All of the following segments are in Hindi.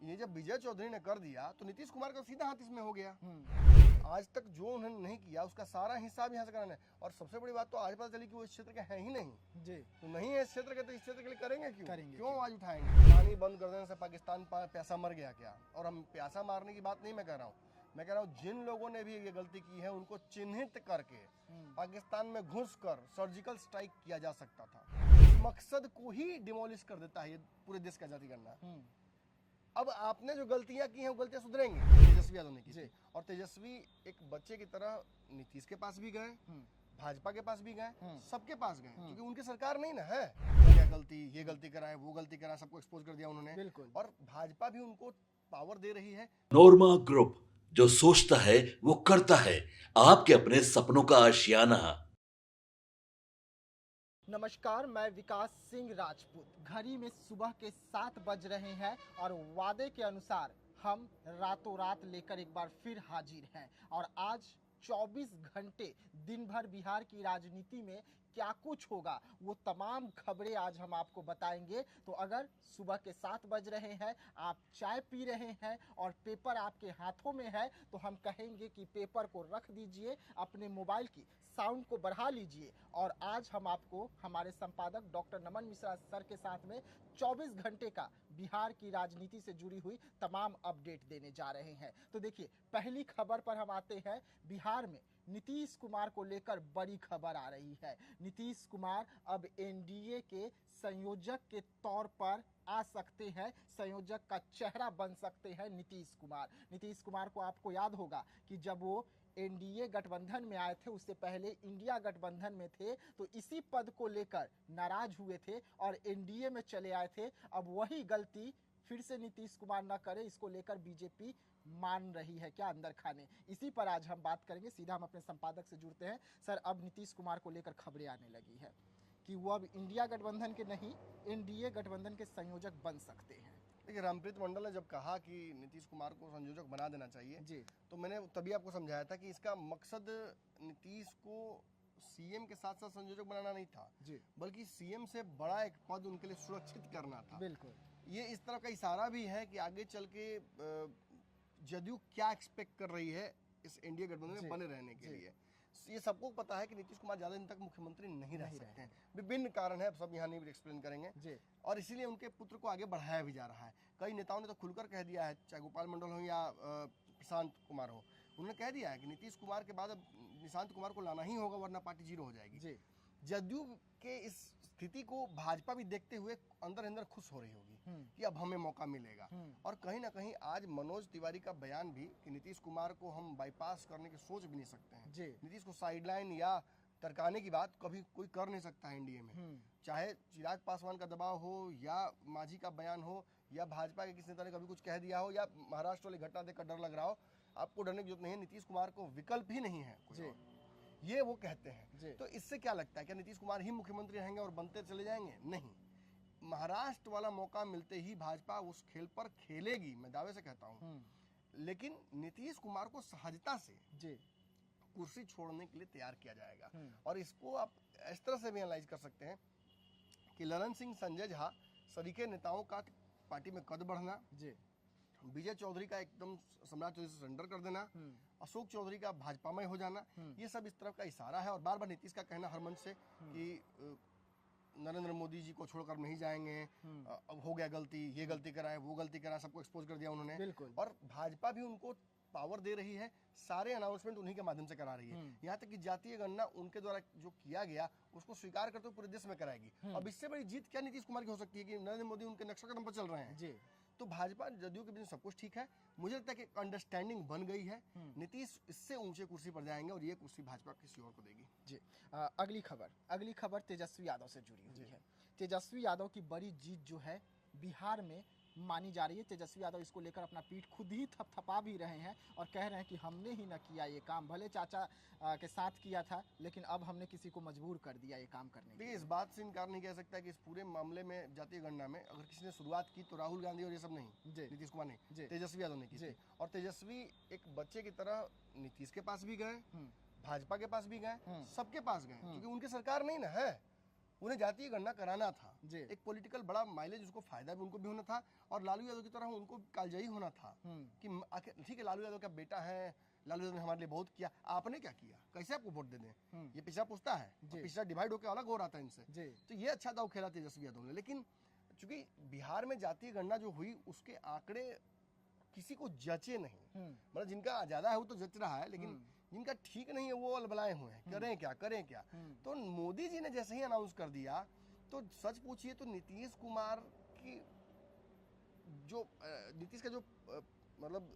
ये जब विजय चौधरी ने कर दिया तो नीतीश कुमार का सीधा हाथ इसमें हो गया। आज तक जो उन्होंने नहीं किया उसका सारा हिसाब यहाँ से कराना है। और सबसे बड़ी बात तो आज पता चली कि वो इस क्षेत्र के हैं ही नहीं जी। तो नहीं है इस क्षेत्र के, तो इस क्षेत्र के लिए करेंगे क्यों आवाज उठाएंगे? पानी बंद कर देने से पाकिस्तान प्यासा मर गया क्या? और हम प्यासा मारने की बात नहीं मैं कह रहा हूँ, मैं कह रहा हूँ जिन लोगों ने भी ये गलती की है उनको चिन्हित करके पाकिस्तान में घुसकर सर्जिकल स्ट्राइक किया जा सकता था। मकसद को ही डिमोलिश कर देता है ये पूरे देश का आजादी करना। अब आपने जो गलतियां की हैं वो गलतियां सुधरेंगी तेजस्वी यादव ने की। और तेजस्वी एक बच्चे की तरह नीतीश के पास भी गए, भाजपा के पास भी गए, सबके पास गए, क्योंकि उनकी सरकार नहीं ना है। क्या गलती, ये गलती कराए, वो गलती कराए, सबको एक्सपोज कर दिया उन्होंने। बिल्कुल। और भाजपा भी उनको पावर दे रही है। नोरमा ग्रुप, जो सोचता है वो करता है। आपके अपने सपनों का आशियाना। नमस्कार, मैं विकास सिंह राजपूत। घड़ी में सुबह के 7 बज रहे हैं और वादे के अनुसार हम रातों रात लेकर एक बार फिर हाजिर हैं। और आज 24 घंटे दिन भर बिहार की राजनीति में क्या कुछ होगा वो तमाम खबरें आज हम आपको बताएंगे। तो अगर सुबह के 7 बज रहे हैं, आप चाय पी रहे हैं और पेपर आपके हाथों में है, तो हम कहेंगे कि पेपर को रख दीजिए, अपने मोबाइल की साउंड को बढ़ा लीजिए। और आज हम आपको हमारे संपादक डॉक्टर नमन मिश्रा सर के साथ में 24 घंटे का बिहार की राजनीति से जुड़ी हुई तमाम अपडेट देने जा रहे हैं। तो देखिए, पहली खबर पर हम आते हैं। बिहार में नीतीश कुमार को लेकर बड़ी खबर आ रही है। नीतीश कुमार अब एनडीए के संयोजक के तौर पर आ सकते हैं, संयोजक का चेहरा बन सकते हैं नीतीश कुमार। नीतीश कुमार को आपको याद होगा कि जब वो एनडीए गठबंधन में आए थे, उससे पहले इंडिया गठबंधन में थे, तो इसी पद को लेकर नाराज हुए थे और एनडीए में चले आए थे। अब वही गलती फिर से नीतीश कुमार न करे, इसको लेकर बीजेपी मान रही है क्या अंदर खाने। इसी पर आज हम बात करेंगे। सीधा हम अपने संपादक से जुड़ते हैं। सर, अब नीतीश कुमार को लेकर खबरें आने लगी है कि वो अब इंडिया गठबंधन के नहीं, एनडीए गठबंधन के संयोजक बन सकते हैं। देखिए, रामप्रीत मंडल ने जब कहा कि नीतीश कुमार को संयोजक बना देना चाहिए जी, तो मैंने तभी आपको समझाया था कि इसका मकसद नीतीश को सीएम के साथ साथ संयोजक बनाना नहीं था जी, बल्कि सीएम से बड़ा एक पद उनके लिए सुरक्षित करना था। बिल्कुल। ये इस तरह का इशारा भी है कि आगे चल के जदयू क्या एक्सपेक्ट कर रही है इस इंडिया गठबंधन में बने रहने के लिए। ये सबको पता है कि नीतीश कुमार ज्यादा दिन तक मुख्यमंत्री नहीं रह सकते हैं। विभिन्न कारण है, सब यहाँ नहीं एक्सप्लेन करेंगे जी। और इसीलिए उनके पुत्र को आगे बढ़ाया भी जा रहा है। कई नेताओं ने तो खुलकर कह दिया है, चाहे गोपाल मंडल हो या प्रशांत कुमार हो, उन्होंने कह दिया है कि नीतीश कुमार के बाद अब निशांत कुमार को लाना ही होगा, वरना पार्टी जीरो हो जाएगी जी। जदयू के इस स्थिति को भाजपा भी देखते हुए अंदर अंदर खुश हो रही होगी कि अब हमें मौका मिलेगा। और कहीं ना कहीं आज मनोज तिवारी का बयान भी कि नीतीश कुमार को हम बाईपास करने की सोच भी नहीं सकते हैं जी। नीतीश को साइडलाइन या तरकाने की बात कभी कोई कर नहीं सकता है एनडीए में। चाहे चिराग पासवान का दबाव हो या मांझी का बयान हो या भाजपा के किसी नेता ने कभी कुछ कह दिया हो या महाराष्ट्र वाली घटना देखकर डर लग रहा हो, आपको डरने की जरूरत नहीं है। नीतीश कुमार को विकल्प ही नहीं है जी, ये वो कहते हैं। तो इससे क्या लगता है, क्या नीतीश कुमार ही मुख्यमंत्री रहेंगे और बनते चले जाएंगे? नहीं, महाराष्ट्र वाला मौका मिलते ही भाजपा उस खेल पर खेलेगी, मैं दावे से कहता हूँ। लेकिन नीतीश कुमार को सहजता से जी कुर्सी छोड़ने के लिए तैयार किया जाएगा। और इसको आप इस तरह से भी एनालाइज कर सकते हैं कि ललन सिंह, संजय झा सरीके नेताओं का पार्टी में कद बढ़ना जी, विजय चौधरी का एकदम सम्राट चौधरी से सरेंडर कर देना, अशोक चौधरी का भाजपा में हो जाना, ये सब इस तरफ का इशारा है। और बार बार नीतीश का कहना हर मंच से कि नरेंद्र मोदी जी को छोड़कर नहीं जाएंगे, अब हो गया गलती, ये गलती कराए, वो गलती कराए, सबको एक्सपोज कर दिया उन्होंने। बिल्कुल। और भाजपा भी उनको पावर दे रही है, सारे अनाउंसमेंट उन्हीं के माध्यम से करा रही है। यहाँ तक कि जातीय गणना उनके द्वारा जो किया गया उसको स्वीकार करते हुए पूरे देश में कराएगी। अब इससे बड़ी जीत क्या नीतीश कुमार की हो सकती है कि नरेंद्र मोदी उनके नक्शा कदम पर चल रहे हैं जी। तो भाजपा जदयू के बीच सब कुछ ठीक है, मुझे लगता है कि अंडरस्टैंडिंग बन गई है। नीतीश इससे ऊंचे कुर्सी पर जाएंगे और ये कुर्सी भाजपा किसी और को देगी जी। अगली खबर तेजस्वी यादव से जुड़ी हुई है। तेजस्वी यादव की बड़ी जीत जो है बिहार में मानी जा रही है। तेजस्वी यादव इसको लेकर अपना पीठ खुद ही थपथपा भी रहे हैं और कह रहे हैं कि हमने ही न किया ये काम, भले चाचा के साथ किया था, लेकिन अब हमने किसी को मजबूर कर दिया ये काम करने के लिए। इस बात से इनकार नहीं कह सकता कि इस पूरे मामले में जातीय गणना में अगर किसी ने शुरुआत की तो राहुल गांधी और ये सब नहीं, नीतीश कुमार नहीं, तेजस्वी यादव ने की। और तेजस्वी एक बच्चे की तरह नीतीश के पास भी गए, भाजपा के पास भी गए, सबके पास गए, क्योंकि उनकी सरकार नहीं ना है। उन्हें जातीय गणना कराना था, जी। एक पॉलिटिकल बड़ा माइलेज, उसको फायदा भी उनको भी होना था और लालू यादव की तरह उनको कालजयी होना था कि आखिर ठीक है, लालू यादव का बेटा है, लालू यादव ने हमारे लिए बहुत किया, आपने क्या किया, कैसे आपको वोट दे दें, ये पिछड़ा पूछता है, पिछड़ा डिवाइड होकर अलग हो रहा था इनसे। तो ये अच्छा दाव खेला तेजस्वी यादव ने। लेकिन चूंकि बिहार में जातीय गणना जो हुई उसके आंकड़े किसी को जचे नहीं, मतलब जिनका ज्यादा है वो तो जच रहा है, लेकिन जिनका ठीक नहीं है वो अलबलाए हुए हैं, करें क्या। तो मोदी जी ने जैसे ही अनाउंस कर दिया तो सच पूछिए तो नीतीश कुमार की जो नीतीश का जो मतलब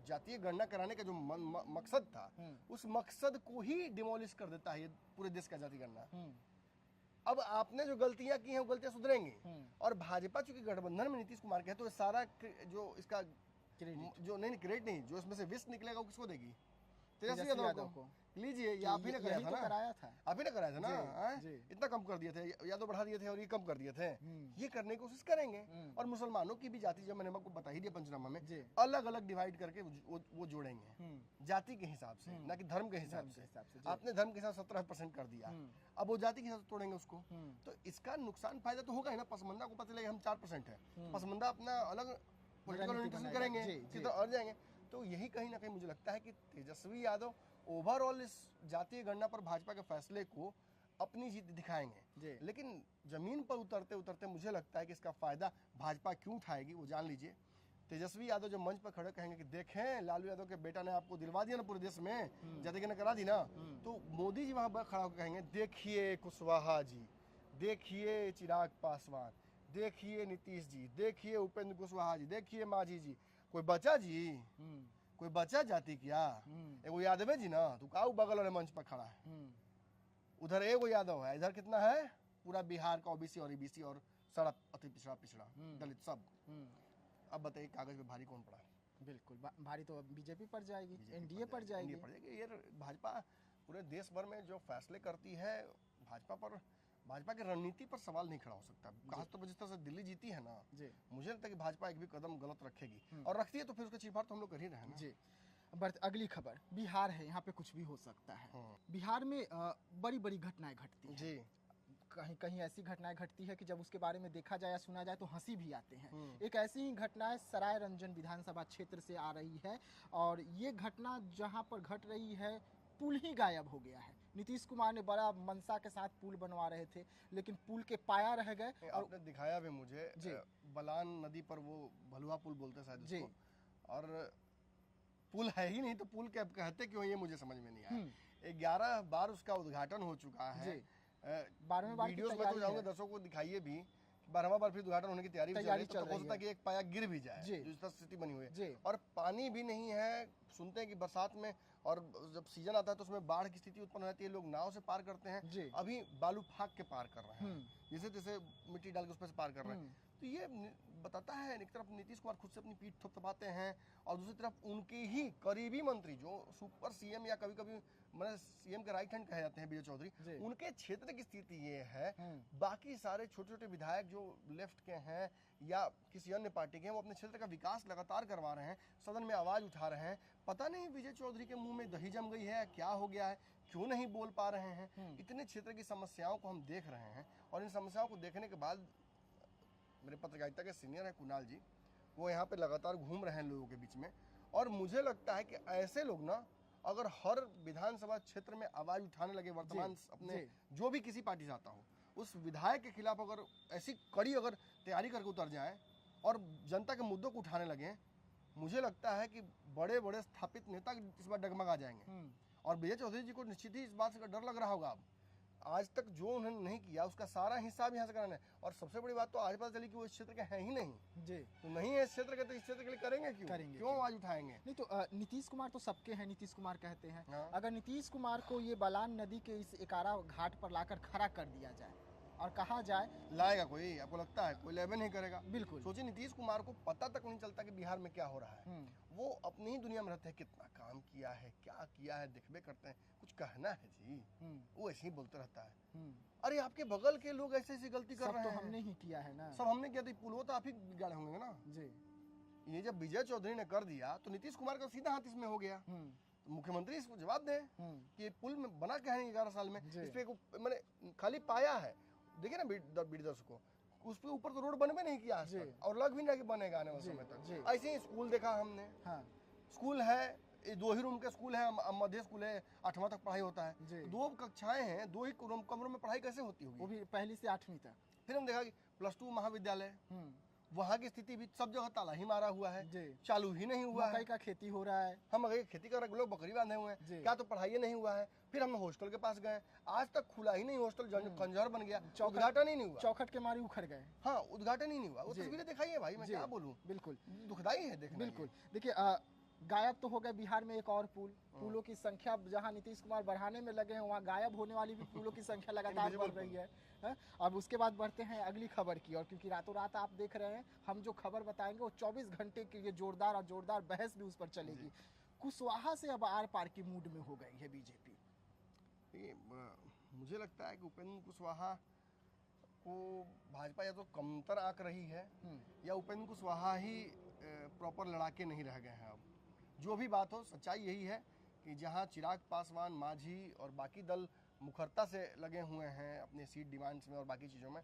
जातीय गणना कराने का जो मकसद था, उस मकसद को ही डिमोलिश कर देता है ये पूरे देश का जातीय गणना। अब आपने जो गलतियां की हैं वो गलतियां सुधरेंगी, और भाजपा चूंकि गठबंधन में नीतीश कुमार के है तो सारा जो इसका जो नहीं क्रेडिट नहीं, जो इसमें से विष निकलेगा वो किसको देगी, तेजस्वी यादव को। लीजिए, ये आप ही ने कराया था ना, आप ही ने कराया था ना, इतना कम कर दिए थे, यादव बढ़ा दिए थे और ये कम कर दिए थे, ये करने की कोशिश करेंगे। और मुसलमानों की भी जाति, जब मैंने आपको बता ही दिया पंचनामा में, अलग अलग डिवाइड करके वो जोड़ेंगे जाति के हिसाब से, ना कि धर्म के हिसाब से। आपने धर्म के हिसाब 17% कर दिया, अब वो जाति के हिसाब से तोड़ेंगे उसको, तो इसका नुकसान फायदा तो होगा ही ना। पसमंदा को पता चलेगा हम 4% है, पसमंदा अपना अलग पॉलिटिकल ओरिएंटेशन करेंगे, किधर और जाएंगे। तो यही कहीं ना कहीं मुझे लगता है कि तेजस्वी यादव ओवरऑल इस जातीय गणना पर भाजपा के फैसले को अपनी जीत दिखाएंगे, लेकिन जमीन पर उतरते उतरते मुझे लगता है कि इसका फायदा भाजपा क्यों उठाएगी वो जान लीजिए। तेजस्वी यादव जो मंच पर खड़े कहेंगे कि देखें लालू यादव के बेटा ने आपको दिलवा दिया ना पूरे देश में, जातीय गणना करा दी ना, तो मोदी जी वहां खड़ा होकर कहेंगे देखिए कुशवाहा जी, देखिए चिराग पासवान, देखिए नीतीश जी, देखिए उपेंद्र कुशवाहा जी, देखिए मांझी जी, कोई बचा जी, कोई बचा जाति क्या, एगो यादव जी ना, तू का बगल वाले मंच पर खड़ा है, उधर एगो यादव है, इधर कितना है, पूरा बिहार का ओबीसी और ईबीसी और सारा अति पिछड़ा दलित सब। अब बताइए कागज पे भारी कौन पड़ा? बिल्कुल भारी तो बीजेपी पर जाएगी, एनडीए पर जाएगी। ये भाजपा पूरे देश भर में जो फैसले करती है, भाजपा की रणनीति पर सवाल नहीं खड़ा हो सकता। खासतौर पर जिस तरह से दिल्ली जीती है ना, मुझे लगता है कि भाजपा एक भी कदम गलत रखेगी, और रखती है तो फिर उसका चीरफाड़ तो हम लोग कर ही रहे हैं ना। अगली खबर बिहार है, यहाँ पे कुछ भी हो सकता है। बिहार में बड़ी बड़ी घटनाएं घटती हैं जी, कहीं कहीं ऐसी घटनाएं घटती है कि जब उसके बारे में देखा जाए या सुना जाए तो हंसी भी आते हैं। एक ऐसी ही घटना सराय रंजन विधानसभा क्षेत्र से आ रही है, और ये घटना जहां पर घट रही है पुल ही गायब हो गया है। नीतीश कुमार ने बड़ा मनसा के साथ पुल बनवा रहे थे, लेकिन पुल के पाया रह गए। और आपने दिखाया भी मुझे, बलान नदी पर वो भलुआ पुल बोलते शायद उसको, और पुल है ही नहीं तो पुल क्या कहते क्यों, ये मुझे समझ में नहीं आया। 11 बार उसका उद्घाटन हो चुका है, 12वें बार वीडियोस में तो जाऊंगे, दर्शकों को दिखाइए भी, 12वां बार फिर उद्घाटन होने की तैयारी चल रही है, तो हो सकता है कि एक पाया गिर भी जाए, जो इस तरह स्थिति बनी हुई है। और पानी भी नहीं है, सुनते हैं कि बरसात में और जब सीजन आता है तो उसमें बाढ़ की स्थिति उत्पन्न रहती है, लोग नाव से पार करते हैं, अभी बालू फाक के पार कर रहे हैं, जैसे जैसे मिट्टी डाल के उस पर से पार कर रहे हैं। तो ये बताता है एक तरफ नीतीश कुमार खुद से अपनी पीठ थपथपाते हैं, और दूसरी तरफ उनके ही करीबी मंत्री जो सुपर सीएम या कभी कभी मतलब सीएम के राइट हैंड कहे जाते हैं, विजय चौधरी, उनके क्षेत्र की स्थिति ये है। बाकी सारे छोटे छोटे विधायक जो लेफ्ट के हैं या किसी अन्य पार्टी के हैं, वो अपने क्षेत्र का विकास लगातार करवा रहे हैं, सदन में आवाज उठा रहे हैं। पता नहीं विजय चौधरी के मुंह में दही जम गई है, क्या हो गया है, क्यों नहीं बोल पा रहे हैं। इतने क्षेत्र की समस्याओं को हम देख रहे हैं, और इन समस्याओं को देखने के बाद मेरे पत्रकारिता के सीनियर है कुणाल जी, वो यहाँ पे लगातार घूम रहे हैं लोगों के बीच में, और मुझे लगता है कि ऐसे लोग ना अगर हर विधानसभा क्षेत्र में आवाज उठाने लगे, वर्तमान अपने जो भी किसी पार्टी से आता हो, उस विधायक के खिलाफ अगर ऐसी कड़ी अगर तैयारी करके उतर जाए और जनता के मुद्दों को उठाने लगे, मुझे लगता है कि बड़े बड़े स्थापित नेता इस बार डगमगा जाएंगे। और विजय चौधरी जी को निश्चित ही इस बात से डर लग रहा होगा, अब आज तक जो उन्होंने नहीं किया उसका सारा हिसाब यहाँ से कराना है। और सबसे बड़ी बात तो आज पता चली कि वो इस क्षेत्र के हैं ही नहीं जी, तो नहीं है इस क्षेत्र के, तो इस क्षेत्र के लिए करेंगे क्यों आवाज उठाएंगे? नहीं तो नीतीश कुमार तो सबके हैं, नीतीश कुमार कहते हैं। अगर नीतीश कुमार को ये बलान नदी के इस एकारा घाट पर लाकर खड़ा कर दिया जाए और कहा जाए, लाएगा कोई? आपको लगता है कोई लेबे नहीं करेगा? बिल्कुल। सोचिए नीतीश कुमार को पता तक नहीं चलता कि बिहार में क्या हो रहा है, वो अपनी ही दुनिया में रहते हैं, कितना काम किया है, क्या किया है देखबे करते हैं, कुछ कहना है जी, वो ऐसे ही बोलते रहता है। अरे आपके बगल के लोग ऐसे ऐसी गलती कर रहे हैं, तो हमने ही किया है ना, सब हमने किया, तो पुल तो आप ही बिगाड़े होंगे ना जी। ये जब विजय चौधरी ने कर दिया तो नीतीश कुमार का सीधा हाथ इसमें हो गया। तो मुख्यमंत्री इसको जवाब दें कि पुल में बना क्या है 11 साल में, इस पे मैंने खाली पाया है, देखिए ना बीड़ी दर्शकों, उसके ऊपर तो रोड बनवे नहीं किया आज जी। तक, और लग भी नहीं कि बनेगा आने वाले जी, समय जी। तक। ऐसे ही स्कूल देखा हमने, हाँ स्कूल है, ये 2 ही रूम के स्कूल है, मध्य स्कूल है, 8वां तक पढ़ाई होता है, जी। 2 कक्षाएं हैं, 2 ही कमरों में पढ़ाई कैसे होती वो होगी? भी पहली से 8वीं तक। फिर हम देखा कि +2 महाविद्यालय, हम्म, वहाँ की स्थिति भी सब जगह ताला ही मारा हुआ है, जी। चालू ही नहीं हुआ है। मकई का खेती हो रहा है। हम अगर खेती कर रहे लोग बकरी बांधे हुए जी। हैं, क्या तो पढ़ाई नहीं हुआ है। फिर हम हॉस्टल के पास गए, आज तक खुला ही नहीं हॉस्टल, खंजर बन गया, उद्घाटन ही नहीं हुआ। चौखट के मारे उखड़ गए। हाँ, उद्घाटन ही नहीं हुआ। वो जी। तस्वीरें दिखाई है भाई, मैं जी, क्या बोलूं, बिल्कुल दुखदाई है देखना। बिल्कुल। देखिए गायब तो हो गए बिहार में एक और पुल, पुलों की संख्या जहां नीतीश कुमार बढ़ाने में लगे हैं, वहां गायब होने वाली भी पुलों की संख्या लगातार बढ़ रही है। अब उसके बाद बढ़ते हैं अगली खबर की, और क्योंकि रातों रात आप देख रहे हैं, हम जो खबर बताएंगे वो 24 घंटे की ये जोरदार बहस भी उस पर चलेगी। कुशवाहा से अब आर पार की मूड में हो गई है बीजेपी। मुझे लगता है कि उपेंद्र कुशवाहा को भाजपा या तो कमतर आंक रही है, या उपेंद्र कुशवाहा ही प्रॉपर लड़ाके नहीं रह गए हैं। अब जो भी बात हो, सच्चाई यही है कि जहां चिराग पासवान, मांझी और बाकी दल मुखरता से लगे हुए हैं अपने सीट डिमांड्स में और बाकी चीज़ों में,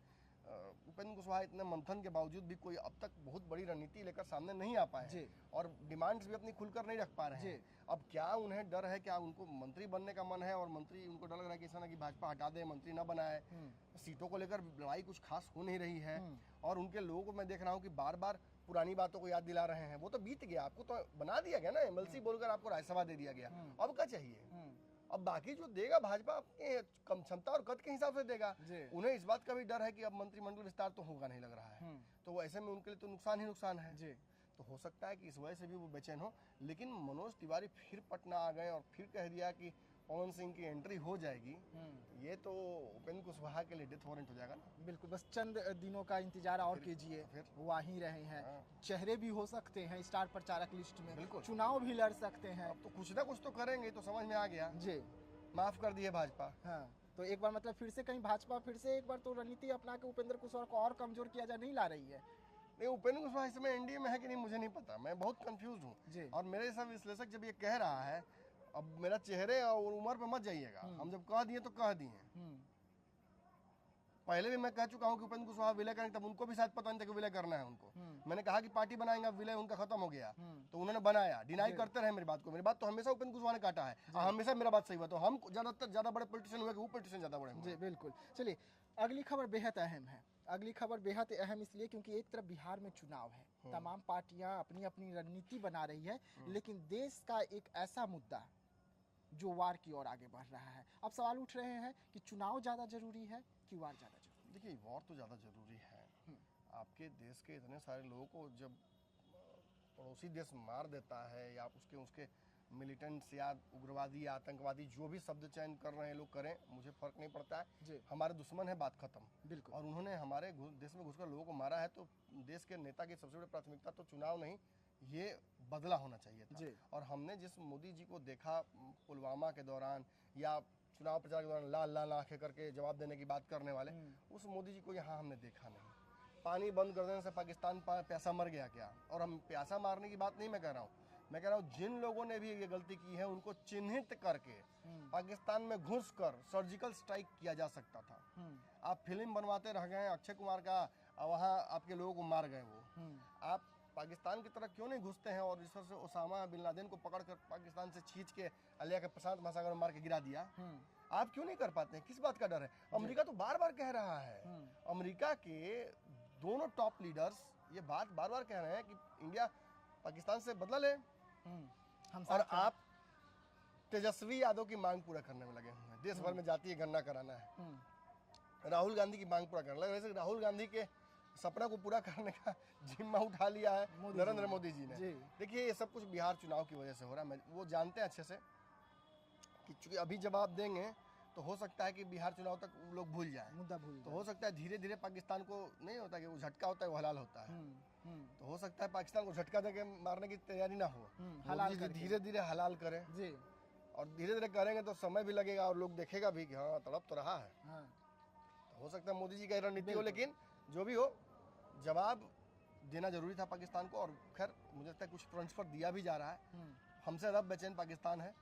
उपेंद्र कुशवाहा इतने मंथन के बावजूद भी कोई अब तक बहुत बड़ी रणनीति लेकर सामने नहीं आ पाए हैं, और डिमांड्स भी अपनी खुलकर नहीं रख पा रहे हैं। अब क्या उन्हें डर है, क्या उनको मंत्री बनने का मन है, और मंत्री उनको डर लग रहा है कि ऐसा ना कि भाजपा हटा दे, मंत्री ना बनाए, सीटों को लेकर लड़ाई कुछ खास हो नहीं रही है। और उनके लोगों को मैं देख रहा हूँ कि बार बार पुरानी बातों को याद दिला रहे हैं। वो तो बीत गया, आपको तो बना दिया गया ना, एमएलसी बोलकर आपको राज्यसभा दे दिया गया, अब क्या चाहिए? अब बाकी जो देगा भाजपा अपने कम क्षमता और कद के हिसाब से देगा। उन्हें इस बात का भी डर है कि अब मंत्रिमंडल विस्तार तो होगा नहीं लग रहा है, तो ऐसे में उनके लिए तो नुकसान ही नुकसान है। तो हो सकता है कि इस वजह से भी वो बेचैन हो। लेकिन मनोज तिवारी फिर पटना आ गए और फिर कह दिया कि पवन सिंह की एंट्री हो जाएगी, ये तो उपेंद्र कुशवाहा के लिए डेथ वारंट हो जाएगा ना। बिल्कुल, बस चंद दिनों का इंतजार और कीजिए, फिर वो आ ही रहे हैं। चेहरे भी हो सकते हैं स्टार प्रचारक लिस्ट में, बिल्कुल चुनाव भी लड़ सकते हैं। अब तो कुछ ना कुछ तो करेंगे, तो समझ में आ गया जी। माफ कर दिए भाजपा। हाँ, तो एक बार मतलब फिर से कहीं भाजपा फिर से एक बार तो रणनीति अपना के उपेंद्र कुशवाहा को और कमजोर किया जा नहीं ला रही है। नहीं, उपेंद्र कुशवाहा इस समय एनडीए में है कि नहीं मुझे नहीं पता, मैं बहुत कंफ्यूज हूँ। और मेरे सब विश्लेषक जब ये कह रहा है, अब मेरा चेहरे और उम्र पे मत जाइएगा, हम जब कह दिए तो कह दिए। पहले भी मैं कह चुका हूँ कि उपेंद्र कुशवाहा विलय करेंगे, तब उनको भी शायद पता नहीं था कि विलय करना है उनको। मैंने कहा कि पार्टी बनाएंगे, अब विलय उनका खत्म हो गया, तो उन्होंने बनाया। डिनाई करते रहे मेरी बात को, मेरी बात तो हमेशा उपेंद्र कुशवाहा ने काटा है, हमेशा मेरा बात सही हुआ। तो हम ज्यादा बड़े पॉलिटिशियन हुए कि वो पॉलिटिशियन ज्यादा बड़े हुए। जी बिल्कुल। चलिए अगली खबर बेहद अहम है। अगली खबर बेहद अहम इसलिए क्योंकि एक तरफ बिहार में चुनाव है, तमाम पार्टियां अपनी अपनी रणनीति बना रही है, लेकिन देश का एक ऐसा मुद्दा जो वार की ओर आगे बढ़ रहा है। अब सवाल उठ रहे हैं कि चुनाव ज्यादा जरूरी है कि वार ज्यादा जरूरी? देखिए, वार तो ज्यादा जरूरी है। आपके देश के इतने सारे लोगों को जब पड़ोसी देश मार देता है, या उसके मिलिटेंट्स या उग्रवादी या आतंकवादी, जो भी शब्द चयन कर रहे हैं लोग करें, मुझे फर्क नहीं पड़ता है। हमारे दुश्मन है, बात खत्म। बिल्कुल। और उन्होंने हमारे देश में घुसकर लोगों को मारा है, तो देश के नेता की सबसे बड़ी प्राथमिकता तो चुनाव नहीं, ये बदला होना चाहिए था। और हमने जिस मोदी जी को देखा पुलवामा के दौरान या चुनाव प्रचार के दौरान लाल लाल आंखें करके जवाब देने की बात करने वाले, उस मोदी जी को यहाँ हमने देखा नहीं। पानी बंद कर देने से पाकिस्तान प्यासा मर गया क्या? और हम प्यासा मारने की बात नहीं मैं कह रहा हूँ, मैं कह रहा हूँ जिन लोगों ने भी ये गलती की है उनको चिन्हित करके पाकिस्तान में घुसकर सर्जिकल स्ट्राइक किया जा सकता था। आप फिल्म बनवाते रह गए अक्षय कुमार का, वहाँ आपके लोगों को मार गए वो। आप पाकिस्तान की तरफ क्यों नहीं घुसते हैं और इस तरह से ओसामा बिन लादेन को पकड़कर पाकिस्तान से खींच के अलिया के प्रशांत महासागर में मार के गिरा दिया? आप क्यों नहीं कर पाते हैं? किस बात का डर है? अमेरिका तो बार बार कह रहा है, अमेरिका के दोनों टॉप लीडर्स ये बात बार बार कह रहे हैं कि इंडिया पाकिस्तान से बदला ले, और आप तेजस्वी यादव की मांग पूरा करने में लगे हुए हैं। देश भर में जातीय गणना कराना है, राहुल गांधी की मांग पूरा करना है। राहुल गांधी के सपना को पूरा करने का जिम्मा उठा लिया है नरेंद्र मोदी जी ने। देखिए, ये सब कुछ बिहार चुनाव की वजह से हो रहा है। वो जानते हैं अच्छे से कि चूंकि अभी जवाब देंगे तो हो सकता है कि बिहार चुनाव तक लोग भूल जाएं, मुद्दा भूल तो हो सकता है धीरे धीरे पाकिस्तान को नहीं होता कि वो झटका होता है वो हलाल होता है, तो हो सकता है पाकिस्तान को झटका देके मारने की तैयारी ना हो, हलाल धीरे धीरे हलाल करें जी। और धीरे धीरे करेंगे तो समय भी लगेगा और लोग देखेगा भी कि हाँ तड़प तो रहा है। तो हो सकता है मोदी जी का रणनीति हो, लेकिन जो भी हो जवाब देना जरूरी था पाकिस्तान को। और खैर मुझे लगता है कुछ फ्रंट्स पर दिया भी जा रहा है। हमसे ज़्यादा बेचैन पाकिस्तान है,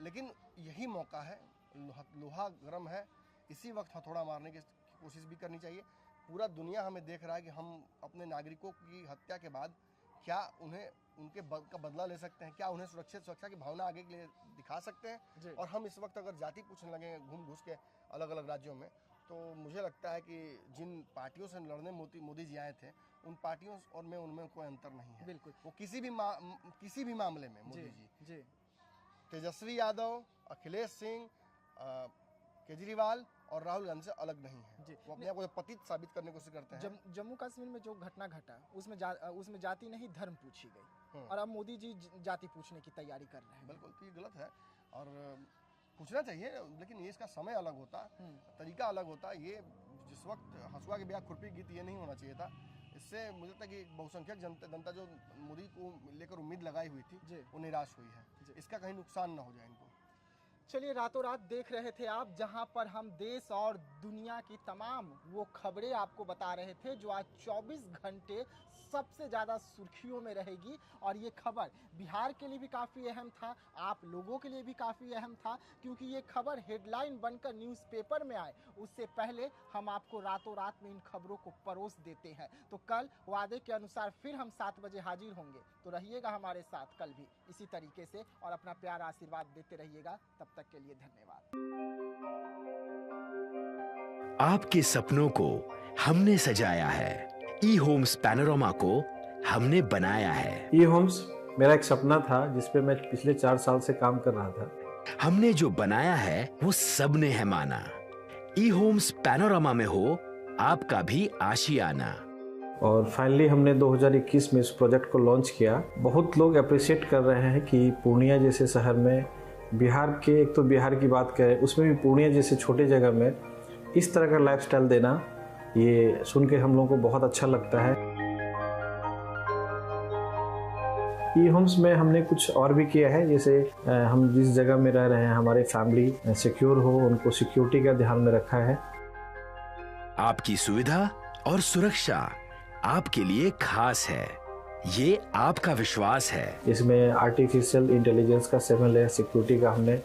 लेकिन यही मौका है, लोहा गर्म है, इसी वक्त हथौड़ा मारने की की कोशिश भी करनी चाहिए। पूरा दुनिया हमें देख रहा है कि हम अपने नागरिकों की हत्या के बाद क्या उन्हें उनके का बदला ले सकते हैं, क्या उन्हें सुरक्षा की भावना आगे के लिए दिखा सकते हैं। और हम इस वक्त अगर जाति पूछने लगे घूम घुस के अलग अलग राज्यों में, तो मुझे लगता है कि जिन पार्टियों से लड़ने मोदी जी आए थे, उन पार्टियों और में उनमें कोई अंतर नहीं है। बिल्कुल। वो किसी भी मामले में मोदी जी तेजस्वी यादव, अखिलेश सिंह, केजरीवाल और राहुल गांधी से अलग नहीं है। वो अपने आप को पतित साबित करने की कोशिश करते हैं। जम्मू कश्मीर में जो घटना घटा उसमें जाति नहीं धर्म पूछी गई, और अब मोदी जी जाति पूछने की तैयारी कर रहे हैं। बिल्कुल, तो ये गलत है और पूछना चाहिए, लेकिन ये इसका समय अलग होता, तरीका अलग होता। ये जिस वक्त हंसुआ के ब्याह खुरपी गीत, ये नहीं होना चाहिए था। इससे मुझे लगता है कि बहुसंख्यक जनता जो मोदी को लेकर उम्मीद लगाई हुई थी, वो निराश हुई है। इसका कहीं नुकसान ना हो जाए इनको। चलिए, रातों रात देख रहे थे आप, जहां पर हम देश और दुनिया की तमाम वो खबरें आपको बता रहे थे जो आज 24 घंटे सबसे ज़्यादा सुर्खियों में रहेगी। और ये खबर बिहार के लिए भी काफ़ी अहम था, आप लोगों के लिए भी काफ़ी अहम था, क्योंकि ये खबर हेडलाइन बनकर न्यूज़पेपर में आए उससे पहले हम आपको रातों रात में इन खबरों को परोस देते हैं। तो कल वादे के अनुसार फिर हम 7 बजे हाजिर होंगे, तो रहिएगा हमारे साथ कल भी इसी तरीके से और अपना प्यारा आशीर्वाद देते रहिएगा। तब तक के लिए धन्यवाद। आपके सपनों को हमने सजाया है, ई होम्स पैनोरामा को हमने बनाया है। ई होम्स मेरा एक सपना था जिस पे मैं पिछले 4 साल से काम कर रहा था। हमने जो बनाया है वो सबने है माना। ई होम्स पैनोरामा में हो आपका भी आशियाना। और फाइनली हमने 2021 में इस प्रोजेक्ट को लॉन्च किया। बहुत लोग अप्रिशिएट कर रहे हैं कि पूर्णिया जैसे शहर में, बिहार के, एक तो बिहार की बात करें उसमें भी पूर्णिया जैसे छोटे जगह में इस तरह का लाइफस्टाइल देना, ये सुन के हम लोगों को बहुत अच्छा लगता है। ई होम्स में हमने कुछ और भी किया है, जैसे हम जिस जगह में रह रहे हैं हमारे फैमिली सिक्योर हो, उनको सिक्योरिटी का ध्यान में रखा है। आपकी सुविधा और सुरक्षा आपके लिए खास है, ये आपका विश्वास है। इसमें आर्टिफिशियल इंटेलिजेंस का 7 लेयर सिक्योरिटी का हमने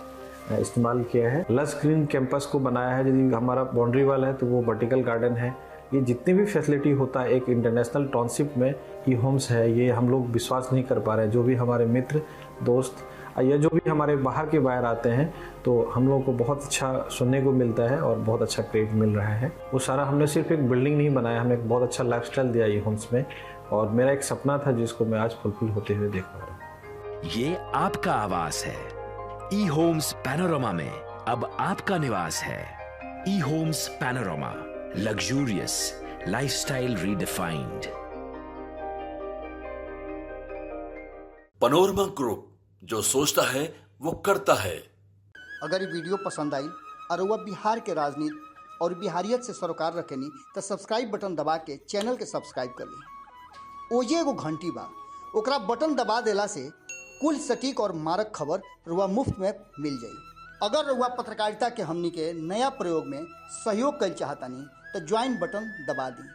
इस्तेमाल किया है। लश ग्रीन कैंपस को बनाया है। यदि हमारा बाउंड्री वाल है तो वो वर्टिकल गार्डन है। ये जितनी भी फैसिलिटी होता है एक इंटरनेशनल टाउनशिप में, ई होम्स है, ये हम लोग विश्वास नहीं कर पा रहे हैं। जो भी हमारे मित्र दोस्त या जो भी हमारे बाहर के बाहर आते हैं, तो हम लोगों को बहुत अच्छा सुनने को मिलता है और बहुत अच्छा क्रेडिट मिल रहा है। वो सारा हमने सिर्फ एक बिल्डिंग नहीं बनाया, हमने एक बहुत अच्छा लाइफस्टाइल दिया ई होम्स में, और मेरा एक सपना था जिसको मैं आज फुलफिल होते हुए देख पा रहा हूँ। ये आपका आवास है। ई होम्स पैनोरामा में अब आपका निवास है। E Homes Panorama, luxurious lifestyle redefined. Panorama group, जो सोचता है वो करता है। अगर ये वीडियो पसंद आई और वह बिहार के राजनीति और बिहारियत से सरोकार रखेनी तो सब्सक्राइब बटन दबा के चैनल के सब्सक्राइब कर ली। ओजे एगो घंटी बा, ओकरा बटन दबा देला से कुल सटीक और मारक खबर रुआ मुफ्त में मिल जाई। अगर रुआ पत्रकारिता के हमनी के नया प्रयोग में सहयोग कर चाहतानी तो ज्वाइन बटन दबा दी।